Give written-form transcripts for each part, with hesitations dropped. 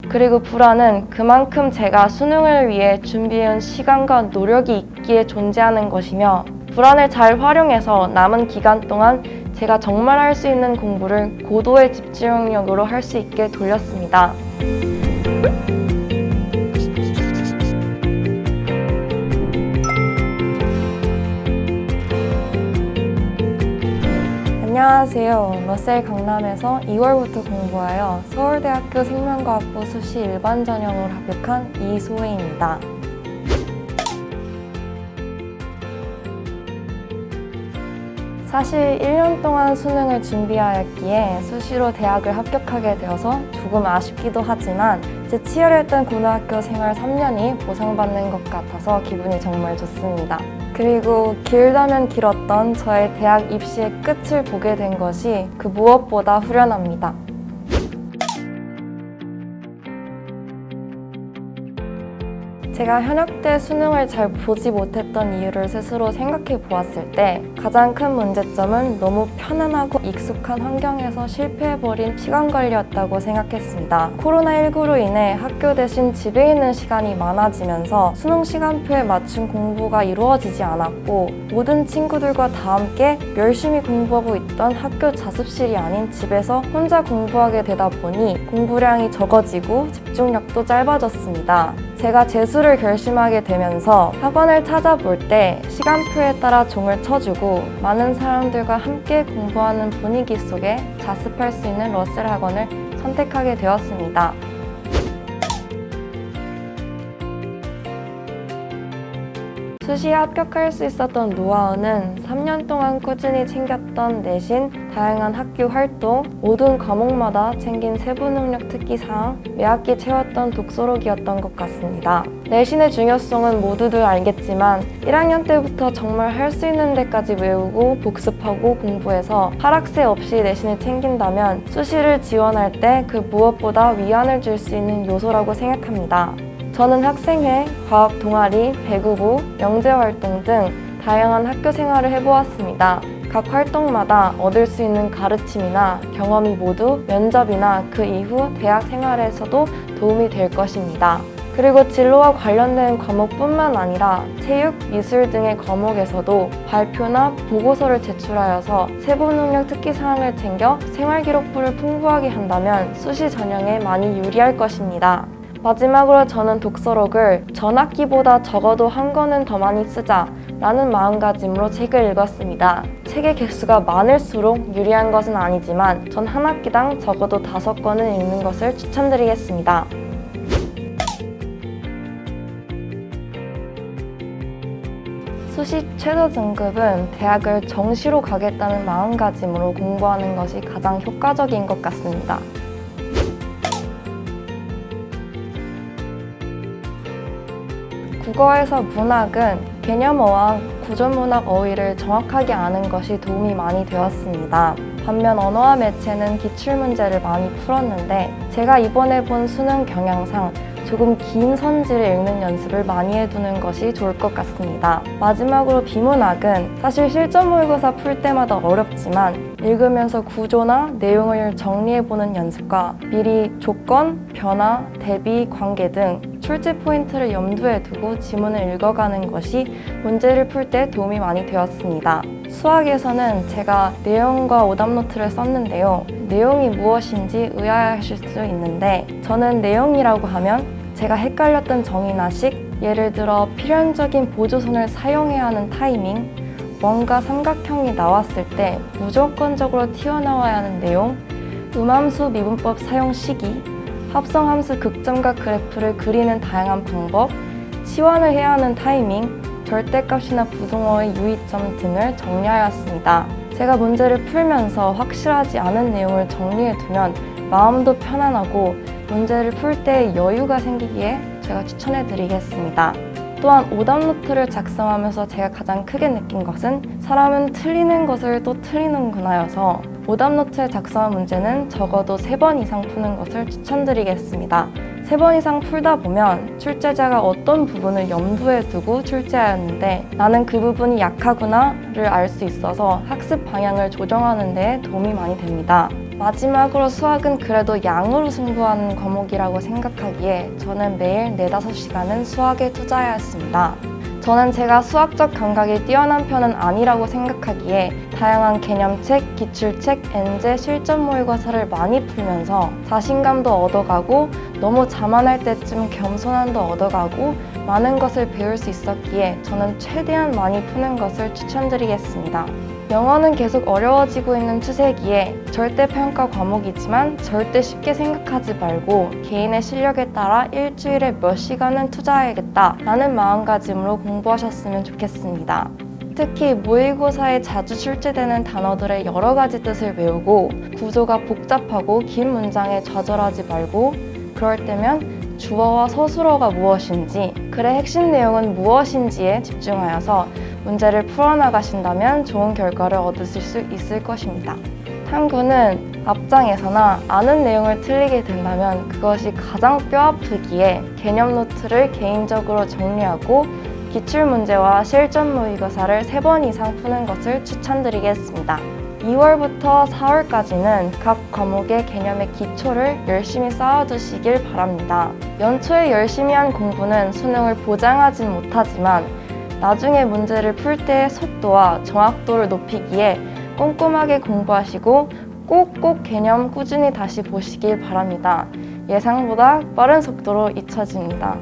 그리고 불안은 그만큼 제가 수능을 위해 준비해온 시간과 노력이 있기에 존재하는 것이며, 불안을 잘 활용해서 남은 기간 동안 제가 정말 할 수 있는 공부를 고도의 집중력으로 할 수 있게 돌렸습니다. 안녕하세요. 러셀 강남에서 2월부터 공부하여 서울대학교 생명과학부 수시 일반 전형으로 합격한 이소혜입니다. 사실 1년 동안 수능을 준비하였기에 수시로 대학을 합격하게 되어서 조금 아쉽기도 하지만 제 치열했던 고등학교 생활 3년이 보상받는 것 같아서 기분이 정말 좋습니다. 그리고 길다면 길었던 저의 대학 입시의 끝을 보게 된 것이 그 무엇보다 후련합니다. 제가 현역 때 수능을 잘 보지 못했던 이유를 스스로 생각해 보았을 때 가장 큰 문제점은 너무 편안하고 익숙한 환경에서 실패해버린 시간 관리였다고 생각했습니다. 코로나19로 인해 학교 대신 집에 있는 시간이 많아지면서 수능 시간표에 맞춘 공부가 이루어지지 않았고, 모든 친구들과 다 함께 열심히 공부하고 있던 학교 자습실이 아닌 집에서 혼자 공부하게 되다 보니 공부량이 적어지고 집중력도 짧아졌습니다. 제가 재수를 결심하게 되면서 학원을 찾아볼 때 시간표에 따라 종을 쳐주고 많은 사람들과 함께 공부하는 분위기 속에 자습할 수 있는 러셀 학원을 선택하게 되었습니다. 수시에 합격할 수 있었던 노하우는 3년 동안 꾸준히 챙겼던 내신, 다양한 학교 활동, 모든 과목마다 챙긴 세부 능력 특기사항, 매학기 채웠던 독서록이었던 것 같습니다. 내신의 중요성은 모두들 알겠지만 1학년 때부터 정말 할 수 있는 데까지 외우고 복습하고 공부해서 하락세 없이 내신을 챙긴다면 수시를 지원할 때 그 무엇보다 위안을 줄 수 있는 요소라고 생각합니다. 저는 학생회, 과학 동아리, 배구부, 영재활동 등 다양한 학교 생활을 해보았습니다. 각 활동마다 얻을 수 있는 가르침이나 경험이 모두 면접이나 그 이후 대학 생활에서도 도움이 될 것입니다. 그리고 진로와 관련된 과목뿐만 아니라 체육, 미술 등의 과목에서도 발표나 보고서를 제출하여서 세부 능력 특기사항을 챙겨 생활기록부를 풍부하게 한다면 수시 전형에 많이 유리할 것입니다. 마지막으로 저는 독서록을 전 학기보다 적어도 한 권은 더 많이 쓰자 라는 마음가짐으로 책을 읽었습니다. 책의 개수가 많을수록 유리한 것은 아니지만 전 한 학기당 적어도 5권은 읽는 것을 추천드리겠습니다. 수시 최저 등급은 대학을 정시로 가겠다는 마음가짐으로 공부하는 것이 가장 효과적인 것 같습니다. 국어에서 문학은 개념어와 구조문학 어휘를 정확하게 아는 것이 도움이 많이 되었습니다. 반면 언어와 매체는 기출문제를 많이 풀었는데 제가 이번에 본 수능 경향상 조금 긴 선지를 읽는 연습을 많이 해두는 것이 좋을 것 같습니다. 마지막으로 비문학은 사실 실전 모의고사 풀 때마다 어렵지만 읽으면서 구조나 내용을 정리해보는 연습과 미리 조건, 변화, 대비, 관계 등 출제 포인트를 염두에 두고 지문을 읽어가는 것이 문제를 풀 때 도움이 많이 되었습니다. 수학에서는 제가 내용과 오답노트를 썼는데요. 내용이 무엇인지 의아해하실 수 있는데 저는 내용이라고 하면 제가 헷갈렸던 정의나 식, 예를 들어 필연적인 보조선을 사용해야 하는 타이밍, 뭔가 삼각형이 나왔을 때 무조건적으로 튀어나와야 하는 내용, 음함수 미분법 사용 시기, 합성함수 극점과 그래프를 그리는 다양한 방법, 치환을 해야 하는 타이밍, 절대값이나 부등호의 유의점 등을 정리하였습니다. 제가 문제를 풀면서 확실하지 않은 내용을 정리해두면 마음도 편안하고 문제를 풀 때 여유가 생기기에 제가 추천해드리겠습니다. 또한 오답노트를 작성하면서 제가 가장 크게 느낀 것은 사람은 틀리는 것을 또 틀리는구나여서 오답노트에 작성한 문제는 적어도 3번 이상 푸는 것을 추천드리겠습니다. 3번 이상 풀다 보면 출제자가 어떤 부분을 염두에 두고 출제하였는데 나는 그 부분이 약하구나를 알 수 있어서 학습 방향을 조정하는 데 도움이 많이 됩니다. 마지막으로 수학은 그래도 양으로 승부하는 과목이라고 생각하기에 저는 매일 4-5시간은 수학에 투자해야 했습니다. 저는 제가 수학적 감각이 뛰어난 편은 아니라고 생각하기에 다양한 개념책, 기출책, 엔제, 실전 모의고사를 많이 풀면서 자신감도 얻어가고 너무 자만할 때쯤 겸손함도 얻어가고 많은 것을 배울 수 있었기에 저는 최대한 많이 푸는 것을 추천드리겠습니다. 영어는 계속 어려워지고 있는 추세기에 절대평가 과목이지만 절대 쉽게 생각하지 말고 개인의 실력에 따라 일주일에 몇 시간은 투자해야겠다 라는 마음가짐으로 공부하셨으면 좋겠습니다. 특히 모의고사에 자주 출제되는 단어들의 여러 가지 뜻을 외우고 구조가 복잡하고 긴 문장에 좌절하지 말고 그럴 때면 주어와 서술어가 무엇인지, 글의 핵심 내용은 무엇인지에 집중하여서 문제를 풀어나가신다면 좋은 결과를 얻으실 수 있을 것입니다. 탐구는 앞장에서나 아는 내용을 틀리게 된다면 그것이 가장 뼈아프기에 개념 노트를 개인적으로 정리하고 기출문제와 실전 모의고사를 3번 이상 푸는 것을 추천드리겠습니다. 2월부터 4월까지는 각 과목의 개념의 기초를 열심히 쌓아두시길 바랍니다. 연초에 열심히 한 공부는 수능을 보장하진 못하지만 나중에 문제를 풀 때의 속도와 정확도를 높이기에 꼼꼼하게 공부하시고 꼭꼭 개념 꾸준히 다시 보시길 바랍니다. 예상보다 빠른 속도로 잊혀집니다.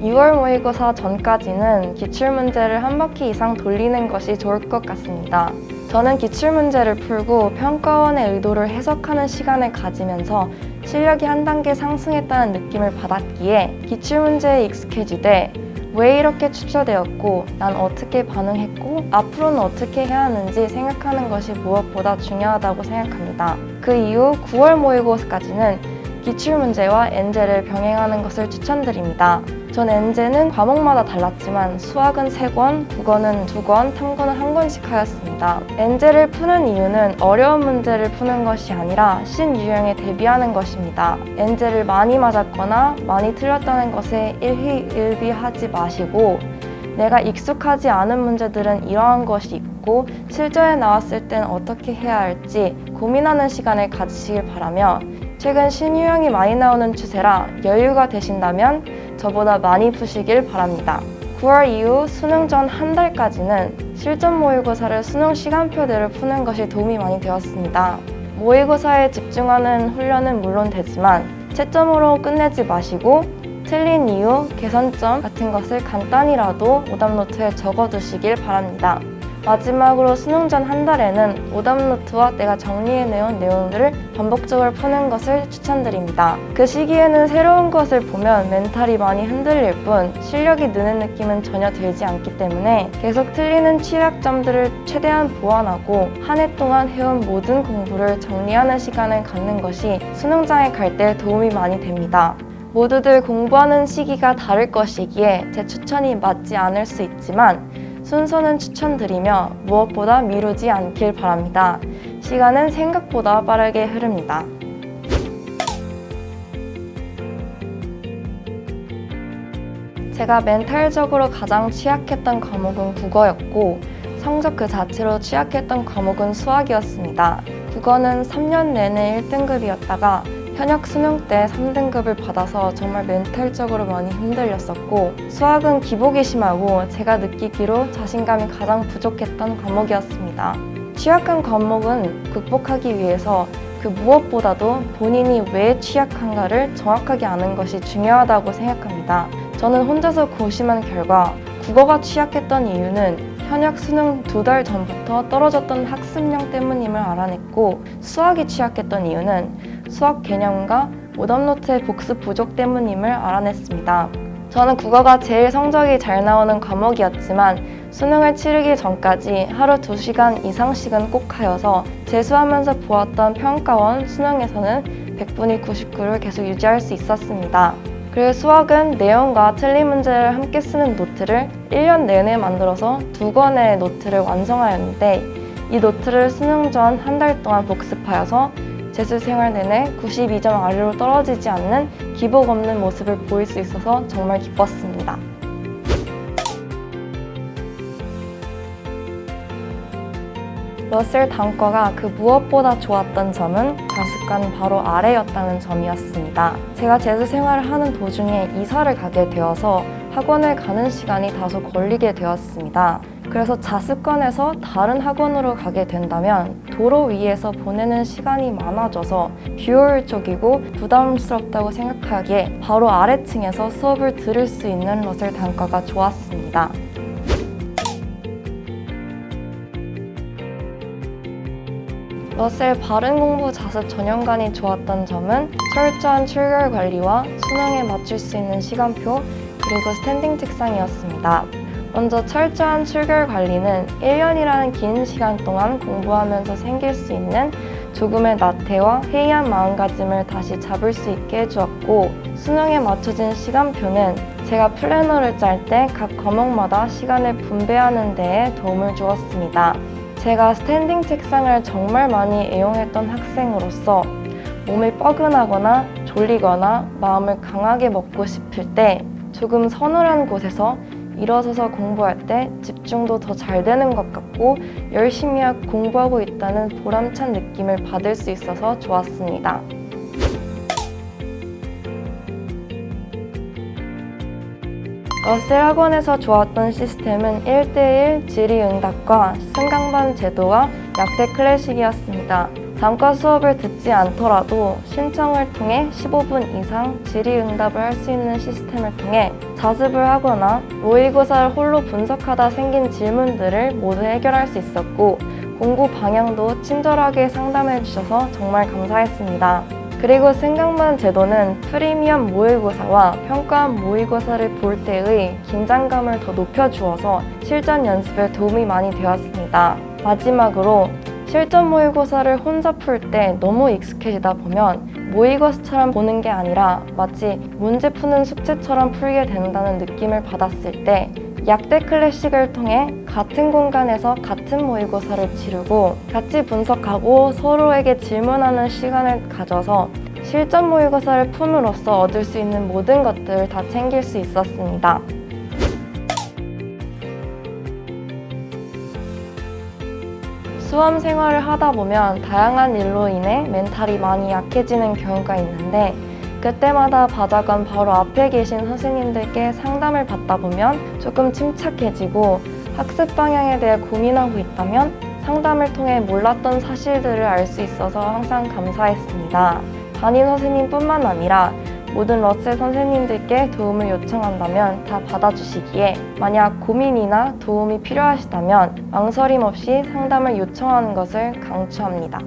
2월 모의고사 전까지는 기출문제를 한 바퀴 이상 돌리는 것이 좋을 것 같습니다. 저는 기출문제를 풀고 평가원의 의도를 해석하는 시간을 가지면서 실력이 한 단계 상승했다는 느낌을 받았기에 기출문제에 익숙해지되 왜 이렇게 출제되었고 난 어떻게 반응했고 앞으로는 어떻게 해야 하는지 생각하는 것이 무엇보다 중요하다고 생각합니다. 그 이후 9월 모의고사까지는 기출문제와 엔제를 병행하는 것을 추천드립니다. 전 엔제는 과목마다 달랐지만 수학은 3권, 국어는 2권, 탐구는 1권씩 하였습니다. 엔제를 푸는 이유는 어려운 문제를 푸는 것이 아니라 신유형에 대비하는 것입니다. 엔제를 많이 맞았거나 많이 틀렸다는 것에 일희일비하지 마시고 내가 익숙하지 않은 문제들은 이러한 것이 있고 실전에 나왔을 땐 어떻게 해야 할지 고민하는 시간을 가지시길 바라며 최근 신유형이 많이 나오는 추세라 여유가 되신다면 저보다 많이 푸시길 바랍니다. 9월 이후 수능 전 한 달까지는 실전 모의고사를 수능 시간표대로 푸는 것이 도움이 많이 되었습니다. 모의고사에 집중하는 훈련은 물론 되지만 채점으로 끝내지 마시고 틀린 이유, 개선점 같은 것을 간단히라도 오답노트에 적어두시길 바랍니다. 마지막으로 수능 전 한 달에는 오답노트와 내가 정리해내온 내용들을 반복적으로 푸는 것을 추천드립니다. 그 시기에는 새로운 것을 보면 멘탈이 많이 흔들릴 뿐 실력이 느는 느낌은 전혀 들지 않기 때문에 계속 틀리는 취약점들을 최대한 보완하고 한 해 동안 해온 모든 공부를 정리하는 시간을 갖는 것이 수능장에 갈 때 도움이 많이 됩니다. 모두들 공부하는 시기가 다를 것이기에 제 추천이 맞지 않을 수 있지만 순서는 추천드리며 무엇보다 미루지 않길 바랍니다. 시간은 생각보다 빠르게 흐릅니다. 제가 멘탈적으로 가장 취약했던 과목은 국어였고 성적 그 자체로 취약했던 과목은 수학이었습니다. 국어는 3년 내내 1등급이었다가 현역 수능 때 3등급을 받아서 정말 멘탈적으로 많이 흔들렸었고 수학은 기복이 심하고 제가 느끼기로 자신감이 가장 부족했던 과목이었습니다. 취약한 과목은 극복하기 위해서 그 무엇보다도 본인이 왜 취약한가를 정확하게 아는 것이 중요하다고 생각합니다. 저는 혼자서 고심한 결과 국어가 취약했던 이유는 현역 수능 2달 전부터 떨어졌던 학습량 때문임을 알아냈고 수학이 취약했던 이유는 수학 개념과 오답노트의 복습 부족 때문임을 알아냈습니다. 저는 국어가 제일 성적이 잘 나오는 과목이었지만 수능을 치르기 전까지 하루 2시간 이상씩은 꼭 하여서 재수하면서 보았던 평가원 수능에서는 100분위 99를 계속 유지할 수 있었습니다. 그리고 수학은 내용과 틀린 문제를 함께 쓰는 노트를 1년 내내 만들어서 2권의 노트를 완성하였는데 이 노트를 수능 전 한 달 동안 복습하여서 재수 생활 내내 92점 아래로 떨어지지 않는 기복 없는 모습을 보일 수 있어서 정말 기뻤습니다. 러셀 단과가 그 무엇보다 좋았던 점은 자습관 바로 아래였다는 점이었습니다. 제가 재수 생활을 하는 도중에 이사를 가게 되어서 학원을 가는 시간이 다소 걸리게 되었습니다. 그래서 자습관에서 다른 학원으로 가게 된다면 도로 위에서 보내는 시간이 많아져서 비효율적이고 부담스럽다고 생각하기에 바로 아래층에서 수업을 들을 수 있는 러셀 단과가 좋았습니다. 러셀 바른 공부 자습 전용관이 좋았던 점은 철저한 출결 관리와 수능에 맞출 수 있는 시간표 그리고 스탠딩 책상이었습니다. 먼저 철저한 출결 관리는 1년이라는 긴 시간 동안 공부하면서 생길 수 있는 조금의 나태와 해이한 마음가짐을 다시 잡을 수 있게 해주었고, 수능에 맞춰진 시간표는 제가 플래너를 짤 때 각 과목마다 시간을 분배하는 데에 도움을 주었습니다. 제가 스탠딩 책상을 정말 많이 애용했던 학생으로서 몸이 뻐근하거나 졸리거나 마음을 강하게 먹고 싶을 때 조금 서늘한 곳에서 일어서서 공부할 때 집중도 더 잘 되는 것 같고 열심히 공부하고 있다는 보람찬 느낌을 받을 수 있어서 좋았습니다. 러셀 학원에서 좋았던 시스템은 1:1 질의응답과 승강반 제도와 약대 클래식이었습니다. 단과 수업을 듣지 않더라도 신청을 통해 15분 이상 질의응답을 할 수 있는 시스템을 통해 자습을 하거나 모의고사를 홀로 분석하다 생긴 질문들을 모두 해결할 수 있었고, 공부 방향도 친절하게 상담해 주셔서 정말 감사했습니다. 그리고 승강반 제도는 프리미엄 모의고사와 평가원 모의고사를 볼 때의 긴장감을 더 높여주어서 실전 연습에 도움이 많이 되었습니다. 마지막으로 실전 모의고사를 혼자 풀 때 너무 익숙해지다 보면 모의고사처럼 보는 게 아니라 마치 문제 푸는 숙제처럼 풀게 된다는 느낌을 받았을 때 약대 클래식을 통해 같은 공간에서 같은 모의고사를 치르고 같이 분석하고 서로에게 질문하는 시간을 가져서 실전 모의고사를 품으로써 얻을 수 있는 모든 것들을 다 챙길 수 있었습니다. 수험 생활을 하다 보면 다양한 일로 인해 멘탈이 많이 약해지는 경우가 있는데, 그때마다 바자관 바로 앞에 계신 선생님들께 상담을 받다 보면 조금 침착해지고 학습 방향에 대해 고민하고 있다면 상담을 통해 몰랐던 사실들을 알 수 있어서 항상 감사했습니다. 담임 선생님뿐만 아니라 모든 러셀 선생님들께 도움을 요청한다면 다 받아주시기에 만약 고민이나 도움이 필요하시다면 망설임 없이 상담을 요청하는 것을 강추합니다.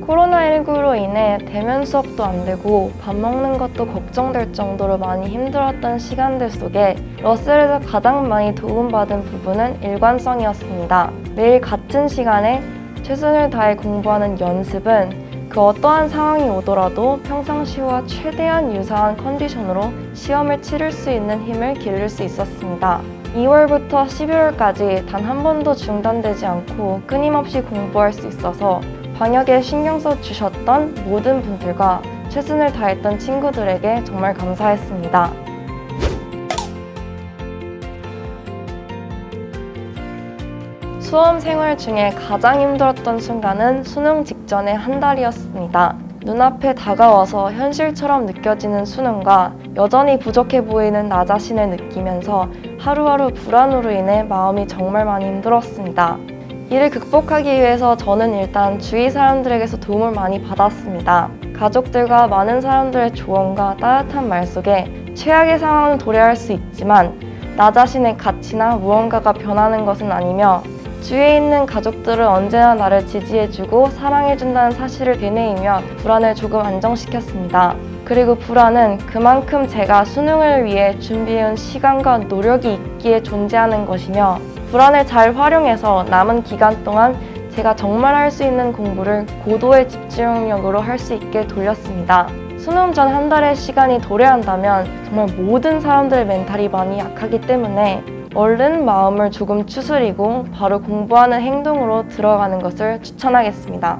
코로나19로 인해 대면 수업도 안 되고 밥 먹는 것도 걱정될 정도로 많이 힘들었던 시간들 속에 러셀에서 가장 많이 도움받은 부분은 일관성이었습니다. 매일 같은 시간에 최선을 다해 공부하는 연습은 그 어떠한 상황이 오더라도 평상시와 최대한 유사한 컨디션으로 시험을 치를 수 있는 힘을 기를 수 있었습니다. 2월부터 12월까지 단 한 번도 중단되지 않고 끊임없이 공부할 수 있어서 방역에 신경 써 주셨던 모든 분들과 최선을 다했던 친구들에게 정말 감사했습니다. 수험 생활 중에 가장 힘들었던 순간은 수능 직전의 한 달이었습니다. 눈앞에 다가와서 현실처럼 느껴지는 수능과 여전히 부족해 보이는 나 자신을 느끼면서 하루하루 불안으로 인해 마음이 정말 많이 힘들었습니다. 이를 극복하기 위해서 저는 일단 주위 사람들에게서 도움을 많이 받았습니다. 가족들과 많은 사람들의 조언과 따뜻한 말 속에 최악의 상황은 도래할 수 있지만 나 자신의 가치나 무언가가 변하는 것은 아니며 주위에 있는 가족들은 언제나 나를 지지해주고 사랑해준다는 사실을 되뇌이며 불안을 조금 안정시켰습니다. 그리고 불안은 그만큼 제가 수능을 위해 준비해온 시간과 노력이 있기에 존재하는 것이며, 불안을 잘 활용해서 남은 기간 동안 제가 정말 할 수 있는 공부를 고도의 집중력으로 할 수 있게 돌렸습니다. 수능 전 한 달의 시간이 도래한다면 정말 모든 사람들의 멘탈이 많이 약하기 때문에 얼른 마음을 조금 추스리고 바로 공부하는 행동으로 들어가는 것을 추천하겠습니다.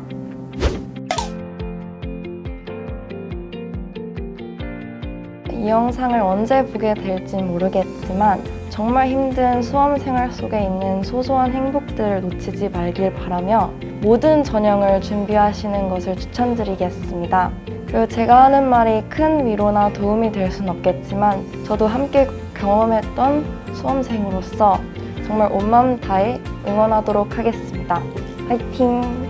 이 영상을 언제 보게 될진 모르겠지만 정말 힘든 수험 생활 속에 있는 소소한 행복들을 놓치지 말길 바라며 모든 전형을 준비하시는 것을 추천드리겠습니다. 그리고 제가 하는 말이 큰 위로나 도움이 될 순 없겠지만 저도 함께 경험했던 수험생으로서 정말 온 마음 다해 응원하도록 하겠습니다. 화이팅!